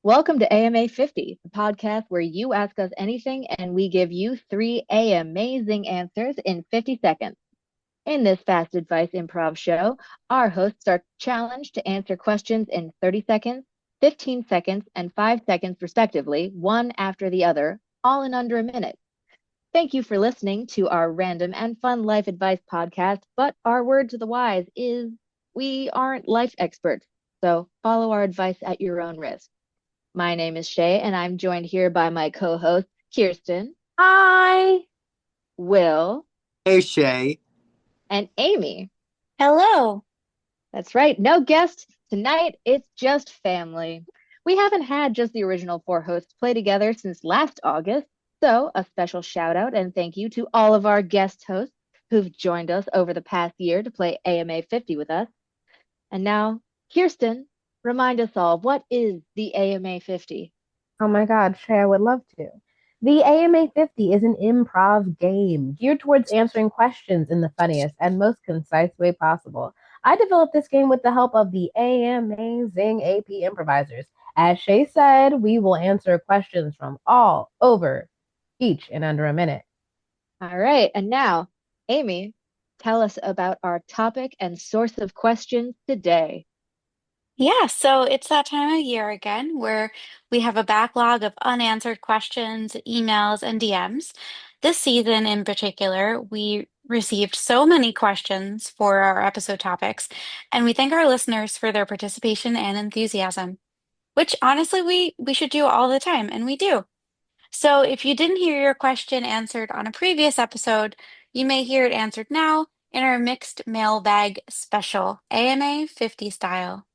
Welcome to AMA 50, the podcast where you ask us anything and we give you 3 AMA-zing answers in 50 seconds. In this fast advice improv show, our hosts are challenged to answer questions in 30 seconds, 15 seconds, and 5 seconds respectively, one after the other, all in under a minute. Thank you for listening to our random and fun life advice podcast, but our word to the wise is we aren't life experts, so follow our advice at your own risk. My name is Shay, and I'm joined here by my co-hosts, Kirsten. Hi. Will. Hey, Shay. And Amy. Hello. That's right. No guests tonight. It's just family. We haven't had just the original 4 hosts play together since last August. So a special shout out and thank you to all of our guest hosts who've joined us over the past year to play AMA 50 with us. And now, Kirsten, remind us all, what is the AMA 50? Oh my God, Shay, I would love to. The AMA 50 is an improv game geared towards answering questions in the funniest and most concise way possible. I developed this game with the help of the AMA-zing AP improvisers. As Shay said, we will answer questions from all over, each in under a minute. All right. And now, Amy, tell us about our topic and source of questions today. Yeah, so it's that time of year again where we have a backlog of unanswered questions, emails, and DMs. This season in particular, we received so many questions for our episode topics, and we thank our listeners for their participation and enthusiasm, which honestly we should do all the time, and we do. So if you didn't hear your question answered on a previous episode, you may hear it answered now in our mixed mailbag special, AMA 50 style.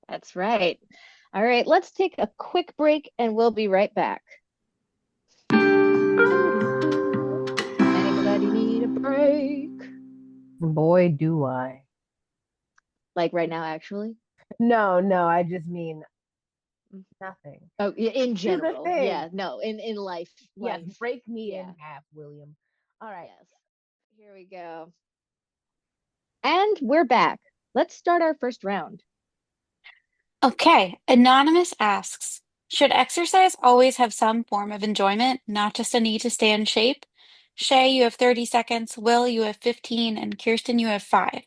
That's right. All right, let's take a quick break and we'll be right back. Anybody need a break? Boy, do I. Like right now, actually? No, I just mean nothing. Oh, in general. thing. Yeah, no, in life. Yes, Life. break me Yeah. in half, William. All right. Yes. Here we go. And we're back. Let's start our first round. Okay, Anonymous asks, should exercise always have some form of enjoyment, not just a need to stay in shape? Shay, you have 30 seconds. Will, you have 15, and Kirsten, you have 5.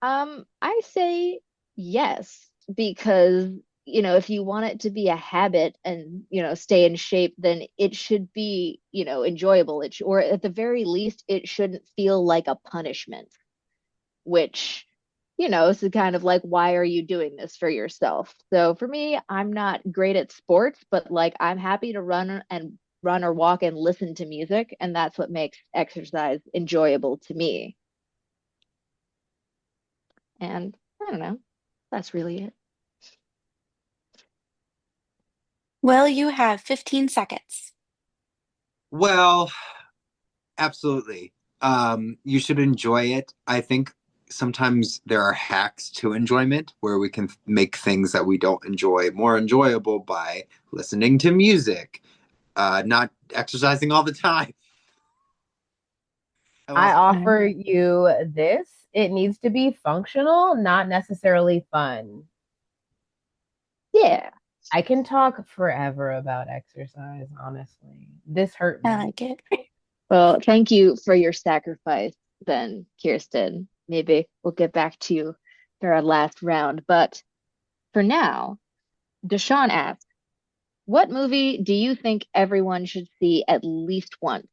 I say yes, because, if you want it to be a habit and, stay in shape, then it should be, enjoyable. Or at the very least, it shouldn't feel like a punishment, which, is kind of like, why are you doing this for yourself? So for me, I'm not great at sports, but like I'm happy to run or walk and listen to music, and that's what makes exercise enjoyable to me. And I don't know. That's really it. Will, you have 15 seconds. Well, absolutely. You should enjoy it. I think sometimes there are hacks to enjoyment where we can make things that we don't enjoy more enjoyable by listening to music, not exercising all the time. I offer you this. It needs to be functional, not necessarily fun. Yeah. I can talk forever about exercise, honestly. This hurt me. I like it. Well, thank you for your sacrifice, then, Kirsten. Maybe we'll get back to you for our last round. But for now, Deshaun asks, what movie do you think everyone should see at least once?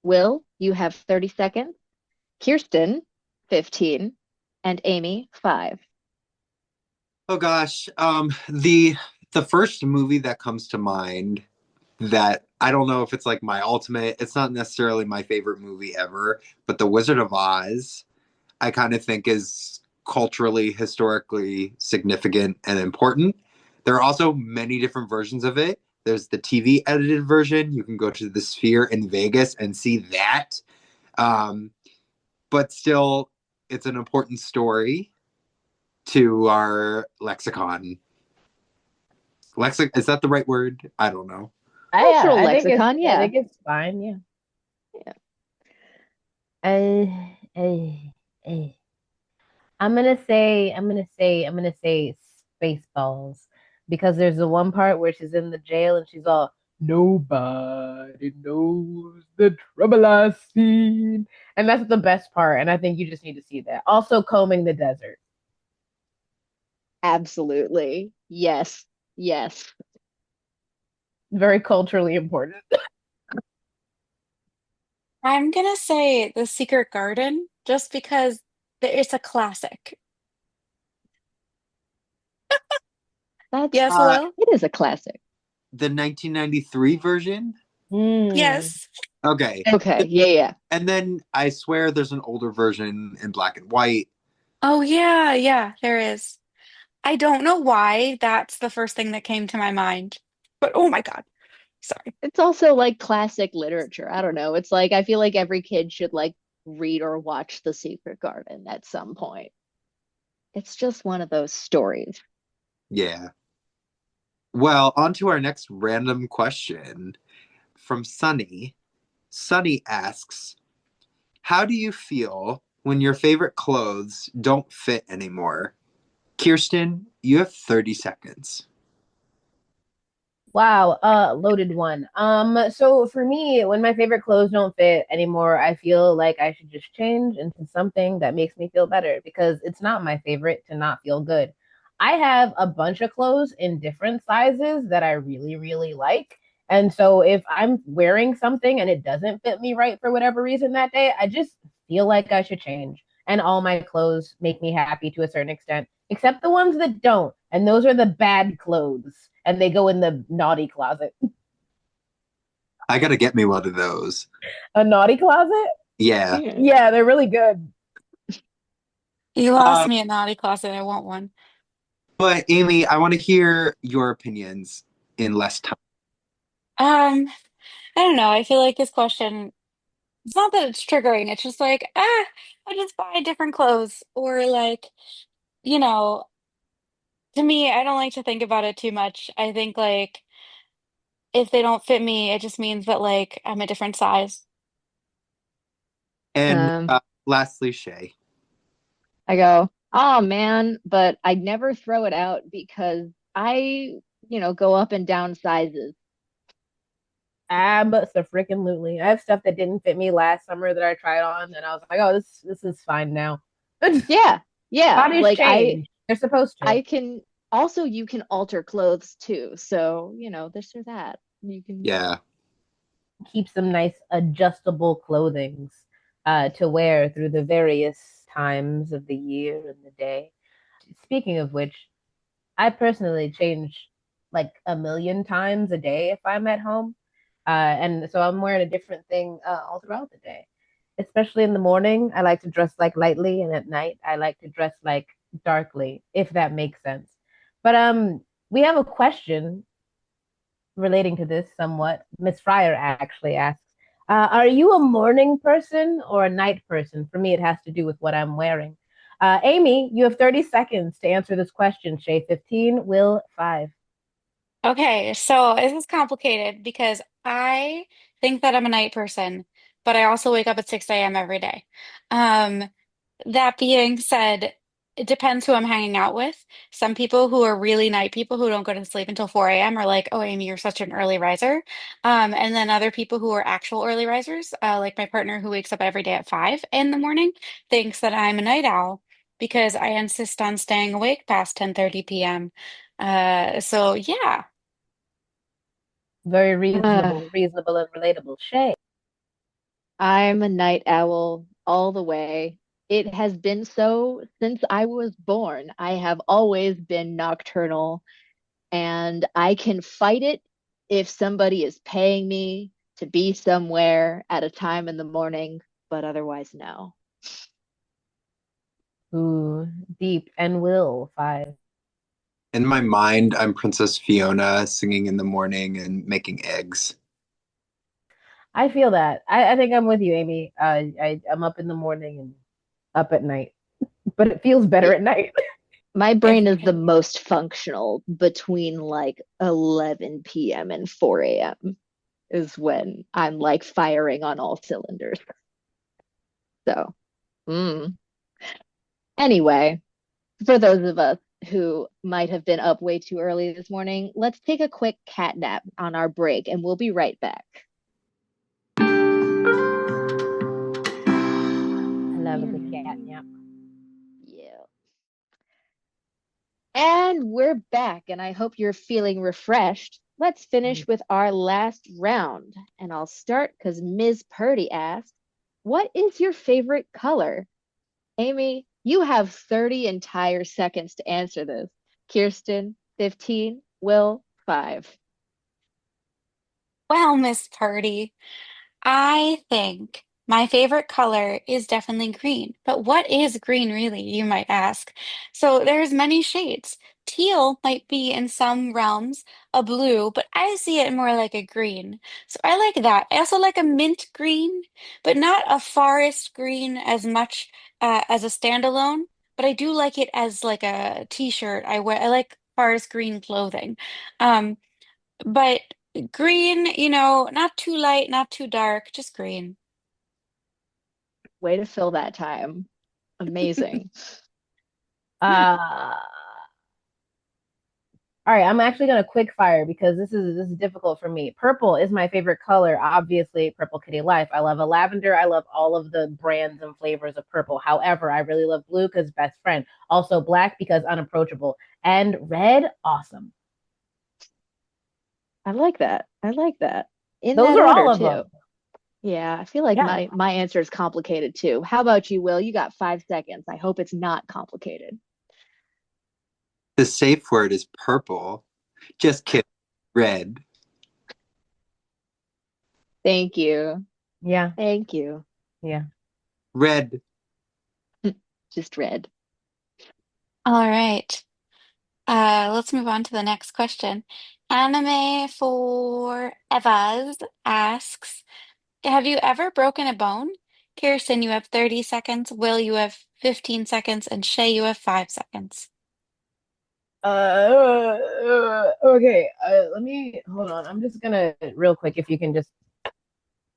Will, you have 30 seconds. Kirsten, 15. And Amy, 5. Oh gosh. The first movie that comes to mind that I don't know if it's like my ultimate, it's not necessarily my favorite movie ever, but The Wizard of Oz, I kind of think is culturally, historically significant and important. There are also many different versions of it. There's the TV edited version. You can go to the Sphere in Vegas and see that. But still, it's an important story to our lexicon. Lexic, is that the right word? I don't know. Yeah, Cultural lexicon, I yeah. think it's fine. Yeah. Yeah. Uh, uh, uh. I'm gonna say Spaceballs because there's the one part where she's in the jail and she's all, nobody knows the trouble I've seen, and that's the best part. And I think you just need to see that. Also, combing the desert, Absolutely. Yes. Yes. very culturally important. I'm gonna say The Secret Garden just because it's a classic. That's Yes, Uh, Will? it is a classic. the 1993 version? Hmm. Yes. Okay. Okay. Yeah, yeah. And then I swear there's an older version in black and white. Oh, yeah, yeah, there is. I don't know why that's the first thing that came to my mind, but oh my God, sorry. It's also like classic literature. I don't know. It's like I feel like every kid should like read or watch The Secret Garden at some point. It's just one of those stories. Yeah. Well, on to our next random question from Sunny. Sunny asks, how do you feel when your favorite clothes don't fit anymore? Kirsten, you have 30 seconds. Wow, loaded one. So for me, when my favorite clothes don't fit anymore, I feel like I should just change into something that makes me feel better because it's not my favorite to not feel good. I have a bunch of clothes in different sizes that I really, really like. And so if I'm wearing something and it doesn't fit me right for whatever reason that day, I just feel like I should change. And all my clothes make me happy to a certain extent, except the ones that don't. And those are the bad clothes. And they go in the naughty closet. I gotta get me one of those. A naughty closet? Yeah. Yeah. Yeah, they're really good. You lost Um, me at Naughty Closet. I want one. but Amy, I want to hear your opinions in less time. I don't know. I feel like this question, it's not that it's triggering. It's just like, I just buy different clothes. Or like, you know, to me, I don't like to think about it too much. I think like if they don't fit me, it just means that like I'm a different size. And Um, lastly, Shay. I go, oh man, but I never throw it out because go up and down sizes. Absolutely. I have stuff that didn't fit me last summer that I tried on, and I was like, oh, this is fine now. Yeah, yeah. Bodies change. They're supposed to. I can also you can alter clothes too. So, this or that. You can Yeah. Keep some nice adjustable clothings to wear through the various times of the year and the day. Speaking of which, I personally change like a million times a day if I'm at home. And so I'm wearing a different thing all throughout the day. Especially in the morning, I like to dress like lightly, and at night, I like to dress like darkly, if that makes sense. But we have a question relating to this somewhat. Miss Fryer actually asks, "Are you a morning person or a night person?" For me, it has to do with what I'm wearing. Amy, you have 30 seconds to answer this question. Shay 15, Will 5. Okay, so this is complicated because I think that I'm a night person, but I also wake up at 6 a.m. every day. Um, That being said, it depends who I'm hanging out with. Some people who are really night people who don't go to sleep until 4 a.m. are like, oh, Amy, you're such an early riser. And then other people who are actual early risers, like my partner who wakes up every day at 5 in the morning, thinks that I'm a night owl because I insist on staying awake past 10:30 p.m. So yeah. Very uh, reasonable and relatable. Shay. I'm a night owl all the way. It has been so since I was born. I have always been nocturnal, and I can fight it if somebody is paying me to be somewhere at a time in the morning, but otherwise, no. Ooh, deep and Will 5. In my mind, I'm Princess Fiona singing in the morning and making eggs. I feel that. I think I'm with you, Amy. I'm up in the morning and up at night, but it feels better Yeah. at night. My if brain we is the can. most functional between like 11 p.m. and 4 a.m. is when I'm like firing on all cylinders. So, mm. Anyway, for those of us who might have been up way too early this morning, let's take a quick cat nap on our break and we'll be right back. I love a good cat nap. Yeah. And we're back, and I hope you're feeling refreshed. Let's finish with our last round. And I'll start because Ms. Purdy asked, what is your favorite color? Amy, you have 30 entire seconds to answer this. Kirsten, 15. Will, 5. Well, Miss Purdy, I think my favorite color is definitely green. But what is green really, you might ask? So there's many shades. Teal might be in some realms a blue, but I see it more like a green. So I like that. I also like a mint green, but not a forest green as much as a standalone. But I do like it as like a t-shirt. I like forest green clothing. Um, but green, not too light, not too dark, just green. Way to fill that time. Amazing. Uh, all right, I'm actually gonna quick fire because this is difficult for me. Purple is my favorite color, obviously, Purple Kitty Life. I love a lavender. I love all of the brands and flavors of purple. However, I really love blue because best friend. Also black because unapproachable. And red, awesome. I like that. I like that. In Those that are all order, of too. them. Yeah, I feel like Yeah. my answer is complicated too. How about you, Will? You got 5 seconds. I hope it's not complicated. The safe word is purple. Just kidding. Red. Thank you. Yeah. Thank you. Yeah. Red. Just red. All right. Let's move on to the next question. Anime for Evas asks, have you ever broken a bone? Kirsten, you have 30 seconds. Will, you have 15 seconds. And Shay, you have 5 seconds. Okay. Let me hold on. I'm just gonna real quick if you can just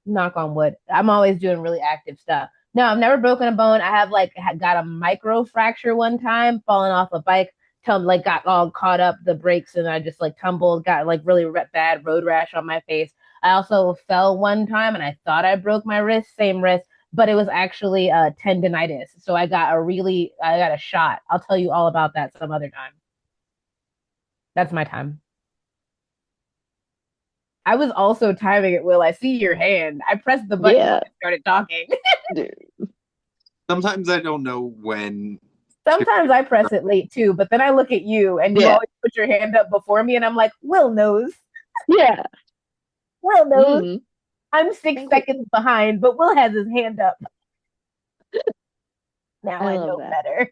knock on wood. I'm always doing really active stuff. No, I've never broken a bone. I have like got a micro fracture one time, falling off a bike, like got all caught up the brakes, and I just like tumbled, got like really bad road rash on my face. I also fell one time, and I thought I broke my wrist, same wrist, but it was actually tendonitis. So I got a shot. I'll tell you all about that some other time. That's my time. I was also timing it, Will. I see your hand. I pressed the button when Yeah. I started talking. Sometimes I don't know when. Sometimes I press it late too, but then I look at you and you Yeah. always put your hand up before me, and I'm like, Will knows. Yeah. Will knows. Mm. I'm I six think seconds behind, but Will has his hand up. Now I I love know that. better.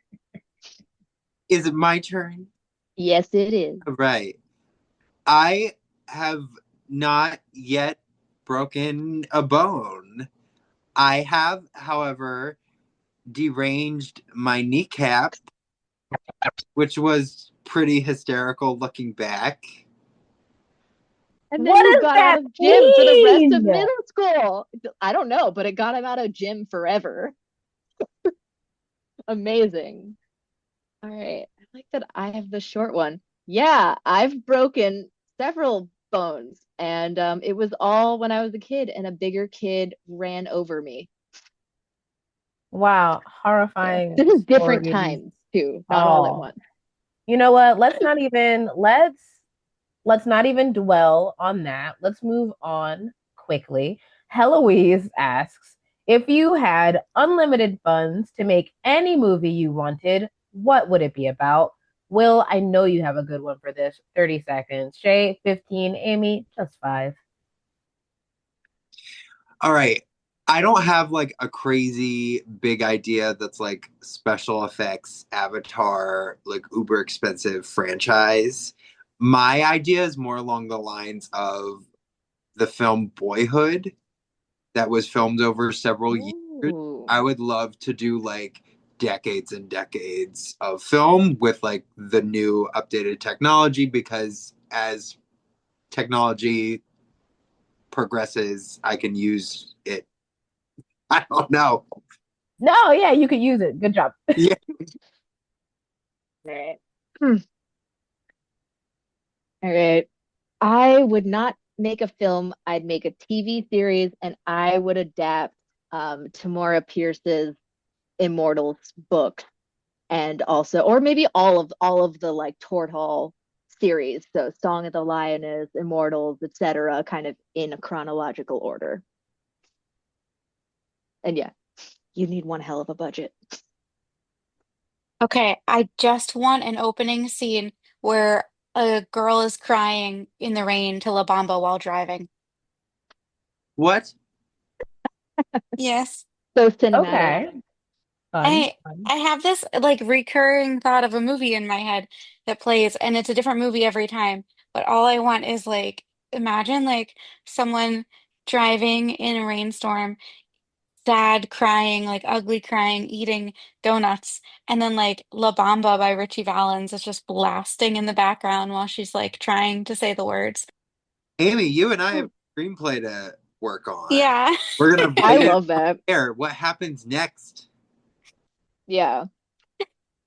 Is it my turn? Yes, it is. Right. I have not yet broken a bone. I have, however, deranged my kneecap, which was pretty hysterical looking back. And then What you does got out that of gym for the rest of mean? middle school. I don't know, but it got him out of gym forever. Amazing. All right. I like that I have the short one. Yeah, I've broken several bones, and it was all when I was a kid, and a bigger kid ran over me. Wow, So horrifying this is different stories. times too, not all at Oh, once. you know what? Let's not even dwell on that. Let's move on quickly. Heloise asks, if you had unlimited funds to make any movie you wanted, what would it be about? Will, I know you have a good one for this. 30 seconds. Shay, 15. Amy, just 5. All right. I don't have like a crazy big idea that's like special effects, Avatar, like uber expensive franchise. My idea is more along the lines of the film Boyhood that was filmed over several years. Ooh. I would love to do like decades and decades of film with like the new updated technology, because as technology progresses, I can use it. I don't know. No, yeah, you could use it. Good job. Yeah. All right. All right. I would not make a film. I'd make a TV series, and I would adapt Tamora Pierce's Immortals book, and also, or maybe all of the like Tort Hall series. So Song of the Lioness, Immortals, etc., kind of in a chronological order. And yeah, you need one hell of a budget. Okay, I just want an opening scene where a girl is crying in the rain to La Bamba while driving. What? Yes. So cinematic. Okay. Fun. I Fun. I have this like recurring thought of a movie in my head that plays, and it's a different movie every time. But all I want is like imagine like someone driving in a rainstorm, sad, crying, like ugly crying, eating donuts, and then like La Bamba by Richie Valens is just blasting in the background while she's like trying to say the words. Amy, you and I have a screenplay to work on. Yeah. We're gonna I write it love that. there. What happens next? Yeah.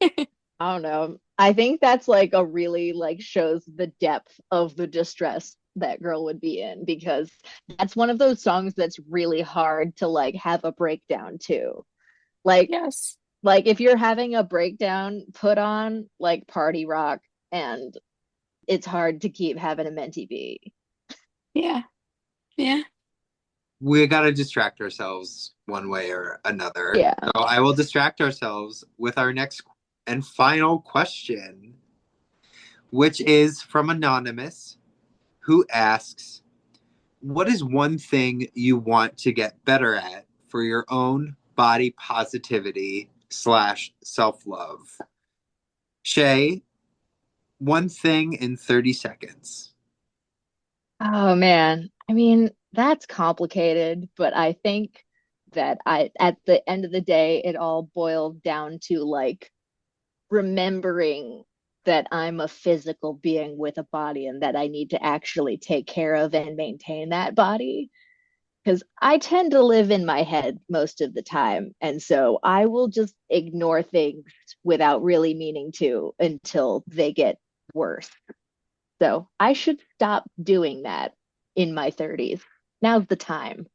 I don't know. I think that's like a really like shows the depth of the distress that girl would be in, because that's one of those songs that's really hard to like have a breakdown to. Like Yes. like if you're having a breakdown, put on like party rock, and it's hard to keep having a mentee be. Yeah. Yeah. We got to distract ourselves one way or another. Yeah. So I will distract ourselves with our next and final question, which is from Anonymous, who asks, what is one thing you want to get better at for your own body positivity slash self-love? Shay, one thing in 30 seconds. Oh man. I mean, that's complicated, but I think that I at the end of the day it all boils down to like remembering that I'm a physical being with a body and that I need to actually take care of and maintain that body. Because I tend to live in my head most of the time. And so I will just ignore things without really meaning to until they get worse. So I should stop doing that in my 30s. Now's the time.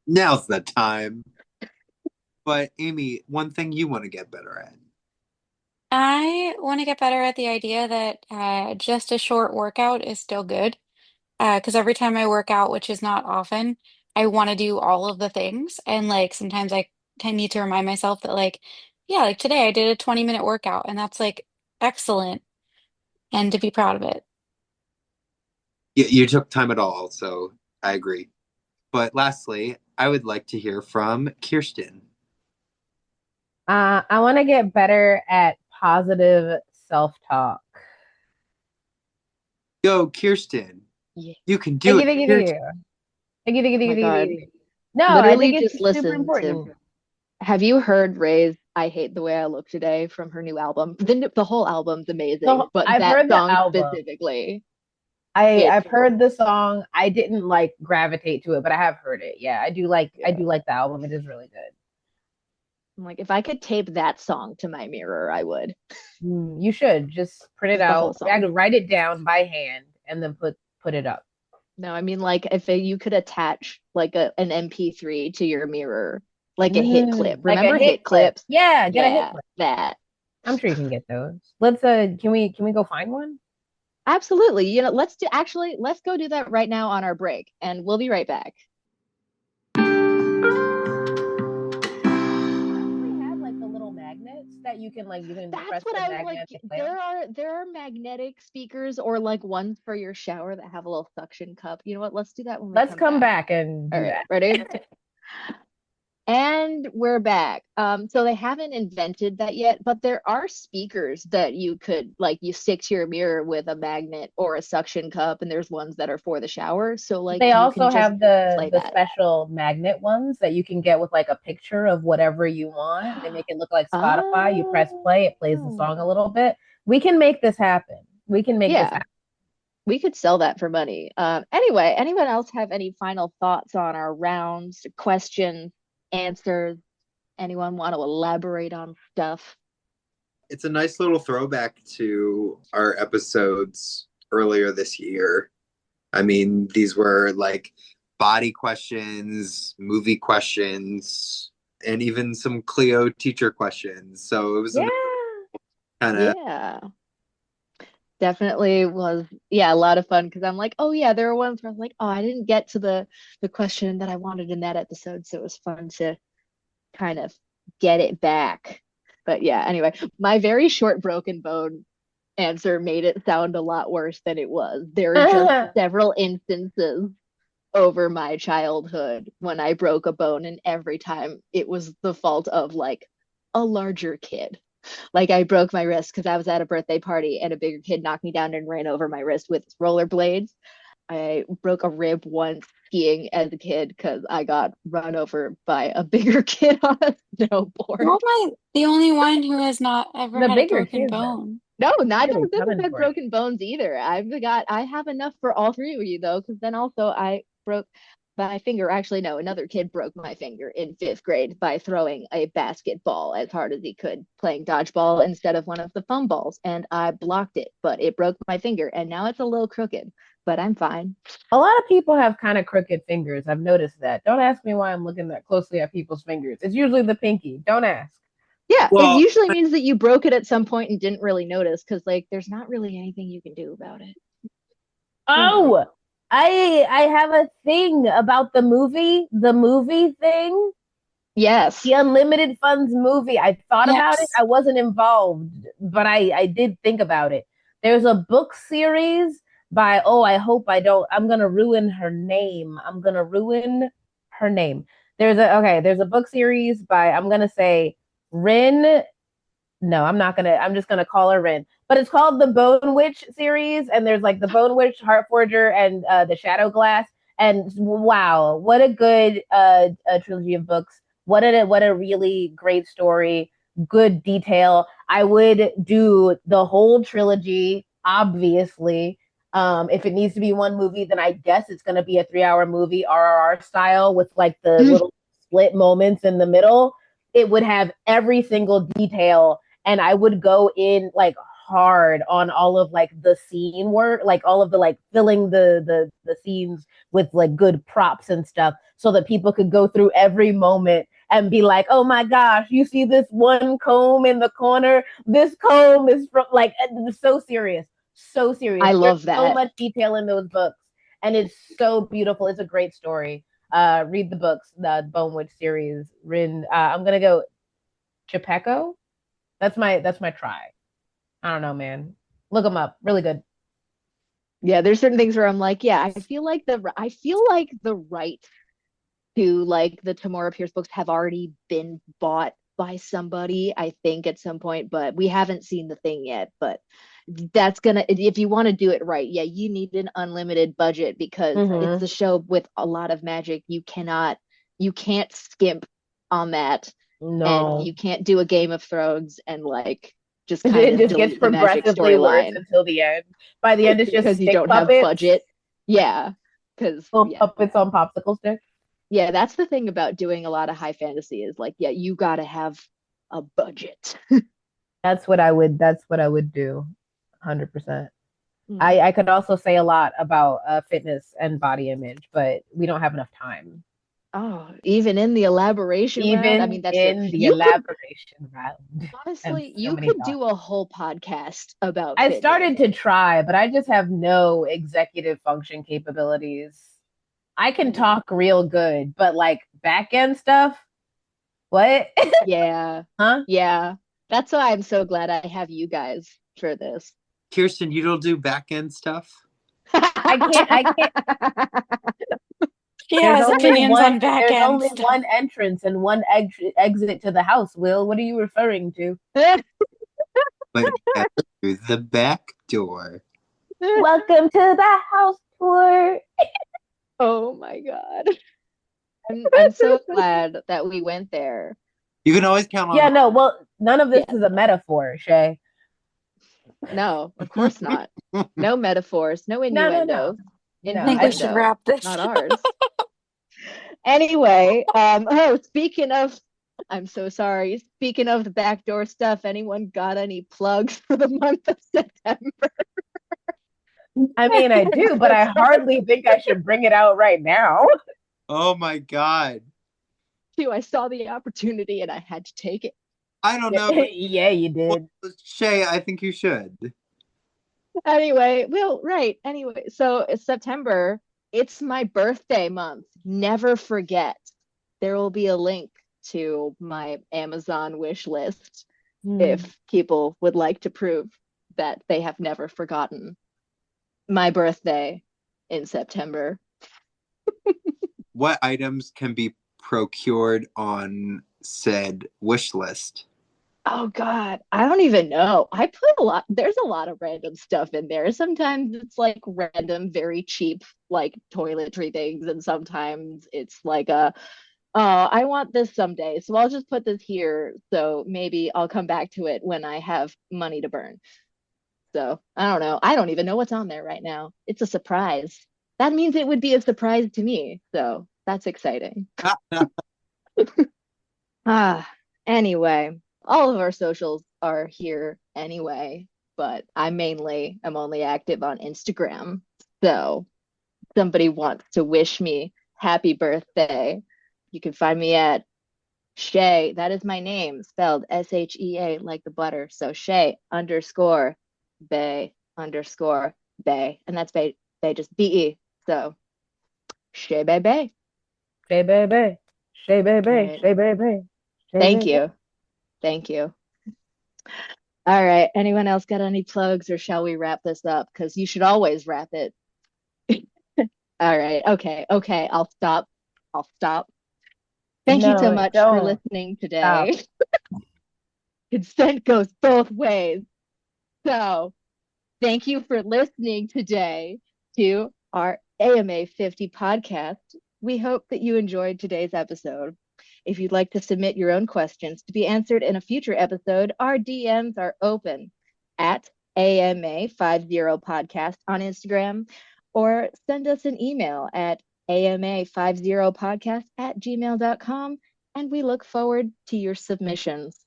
Now's the time. But Amy, one thing you want to get better at. I want to get better at the idea that just a short workout is still good. Because every time I work out, which is not often, I want to do all of the things. And like sometimes I need to remind myself that like, yeah, like today I did a 20-minute workout and that's like excellent and to be proud of it. You took time at all, so I agree. But lastly, I would like to hear from Kirsten. I want to get better at positive self-talk. Go, Kirsten. Yeah. You can do Thank you, it. thank you, thank you. Thank you, thank you, Oh thank my you, thank God. you. No, I think Literally it's just super listen important. to. Have you heard Ray's I Hate the Way I Look Today from her new album? The whole album's amazing, So but I've that heard the song album. specifically, I've it's heard the song. I didn't like gravitate to it, but I have heard it. Yeah, I yeah. do like the album. It is really good. I'm like, if I could tape that song to my mirror, I would. You should just print it Just the whole out. I song. could write it down by hand and then put it up. No, I mean like if you could attach like an MP3 to your mirror, like a hit clip. Like a Remember hit hit clip. clips? Yeah, get a hit Yeah, clip. that. I'm sure you can get those. Let's can we go find one? Absolutely. Let's go do that right now on our break, and we'll be right back. They have like the little magnets that you can That's press what the I was like. magnetic clamp. There are magnetic speakers or like ones for your shower that have a little suction cup. You know what? Let's do that when we Let's come come back. back and All do right, that. ready? And we're back. So they haven't invented that yet, but there are speakers that you could like you stick to your mirror with a magnet or a suction cup, and there's ones that are for the shower. So like They you also can just have the play the that. special magnet ones that you can get with like a picture of whatever you want. They make it look like Spotify. You press play, it plays the Oh, song a little bit. We can make this happen. We can make this yeah, happen. we could sell that for money. Anyway, anyone else have any final thoughts on our rounds, questions, answers? Anyone want to elaborate on stuff? It's a nice little throwback to our episodes earlier this year. I mean, these were like body questions, movie questions, and even some Cleo teacher questions. So it was a Yeah. kind of Yeah. Definitely was, yeah, a lot of fun because I'm like, oh yeah, there were ones where I was like, oh, I didn't get to the question that I wanted in that episode, so it was fun to kind of get it back. But yeah, anyway, my very short broken bone answer made it sound a lot worse than it was. There are just several instances over my childhood when I broke a bone, and every time it was the fault of like a larger kid. Like I broke my wrist because I was at a birthday party and a bigger kid knocked me down and ran over my wrist with rollerblades. I broke a rib once skiing as a kid because I got run over by a bigger kid on a How am snowboard. I the only one who has not ever The had a bigger broken kids are bone? No, neither really of them have coming had for you. broken bones either. I have enough for all three of you though, because then also I broke my finger. Actually, no, another kid broke my finger in fifth grade by throwing a basketball as hard as he could, playing dodgeball instead of one of the foam balls, and I blocked it, but it broke my finger, and now it's a little crooked, but I'm fine. A lot of people have kind of crooked fingers. I've noticed that. Don't ask me why I'm looking that closely at people's fingers. It's usually the pinky. Don't ask. Yeah, it well, usually means that you broke it at some point and didn't really notice because like there's not really anything you can do about it. Oh, I have a thing about the movie thing. The Yes. Unlimited Funds movie. I thought about it. Yes. I wasn't involved, but I did think about it. There's a book series by, oh, I hope I don't, I'm going to ruin her name. I'm going to ruin her name. There's a book series by, I'm going to say Rin. No, I'm not going to, I'm just going to call her Rin. But it's called the Bone Witch series. And there's like the Bone Witch, Heart Forger, and the Shadow Glass. And wow, what a good a trilogy of books. What a really great story, good detail. I would do the whole trilogy, obviously. If it needs to be one movie, then I guess it's going to be a 3 hour movie, RRR style, with like the little split moments in the middle. It would have every single detail, and I would go in like hard on all of like the scene work, like all of the like filling the scenes with like good props and stuff, so that people could go through every moment and be like, oh my gosh, you see this one comb in the corner? This comb is from like, so serious, so serious. I There's love so that. much detail in those books, and it's so beautiful. It's a great story. Read the books, the Bone Witch series. Rin, I'm gonna go Chapeko. That's my try. I don't know, man. Look them up. Really good. Yeah, there's certain things where I'm like, yeah, I feel like the right to like the Tamora Pierce books have already been bought by somebody, I think at some point, but we haven't seen the thing yet. But that's gonna if you want to do it right, yeah, you need an unlimited budget because it's Mm-hmm. a show with a lot of magic. You can't skimp on that, and No, you can't do a Game of Thrones and like just kind it of just gets delete the magic progressively worse storyline until the end. By the end, it's just because you stick don't have puppets, budget. Yeah, because little yeah, puppets on popsicle sticks. yeah, that's the thing about doing a lot of high fantasy is like, yeah, you got to have a budget. That's what I would do. 100%. I could also say a lot about fitness and body image, but we don't have enough time. Oh, even in the elaboration round, I Even mean, that's true. in the You could elaboration round, and honestly, so you many could thoughts. do a whole podcast about I fitness. started to try, but I just have no executive function capabilities. I can talk real good, but like back end stuff, what? Yeah, Huh? yeah. That's why I'm so glad I have you guys for this. Kirsten, you don't do back end stuff. I can't. She has opinions on back There's end only stuff. one entrance and one exit to the house. Will, what are you referring to? But yeah, through the back door. Welcome to the house tour. Oh my God. I'm so glad that we went there. You can always count on Yeah, no, well, none of this is a metaphor, Shay. No, of course not. No metaphors, no No. innuendos. No, I think we should Innuendo, wrap this. not ours. Anyway, speaking of, I'm so sorry. Speaking of the backdoor stuff, anyone got any plugs for the month of September? I mean, I do, but I hardly think I should bring it out right now. Oh my God. I saw the opportunity and I had to take it. I don't know. Yeah, you did. Well, Shay, I think you should. Anyway, well, right. Anyway, so it's September. It's my birthday month. Never forget. There will be a link to my Amazon wish list if people would like to prove that they have never forgotten my birthday in September. What items can be procured on said wish list? Oh God, I don't even know. I put there's a lot of random stuff in there. Sometimes it's like random, very cheap, like toiletry things, and sometimes it's like oh, I want this someday. So I'll just put this here. So maybe I'll come back to it when I have money to burn. So I don't know. I don't even know what's on there right now. It's a surprise. That means it would be a surprise to me. So that's exciting. Anyway, all of our socials are here anyway, but I mainly am only active on Instagram. So somebody wants to wish me happy birthday, you can find me at Shay. That is my name, spelled SHEA like the butter. So Shay underscore Bay underscore Bay. And that's Bay, Bay just BE. So Shay Bay Bay. Shay baby. Shay baby. Right. Shay baby. Thank you. Thank you. All right. Anyone else got any plugs or shall we wrap this up? Because you should always wrap it. All right. Okay. Okay. I'll stop. I'll stop. Thank you so much for listening today. Consent goes both ways. So thank you for listening today to our AMA 50 podcast. We hope that you enjoyed today's episode. If you'd like to submit your own questions to be answered in a future episode, our DMs are open at AMA50podcast on Instagram, or send us an email at AMA50podcast@gmail.com, and we look forward to your submissions.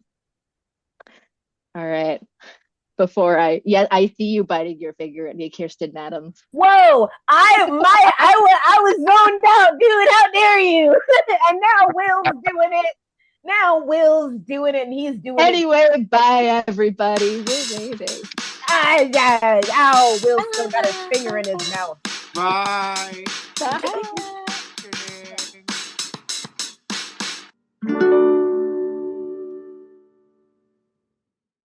All right. I see you biting your finger at me, Kirsten Adams. Whoa! I was zoned out, dude. How dare you? And now Will's doing it. Now Will's doing it, and he's doing anyway, bye everybody. We're waiting. Ow! Will still got his finger in his mouth. Bye. Bye.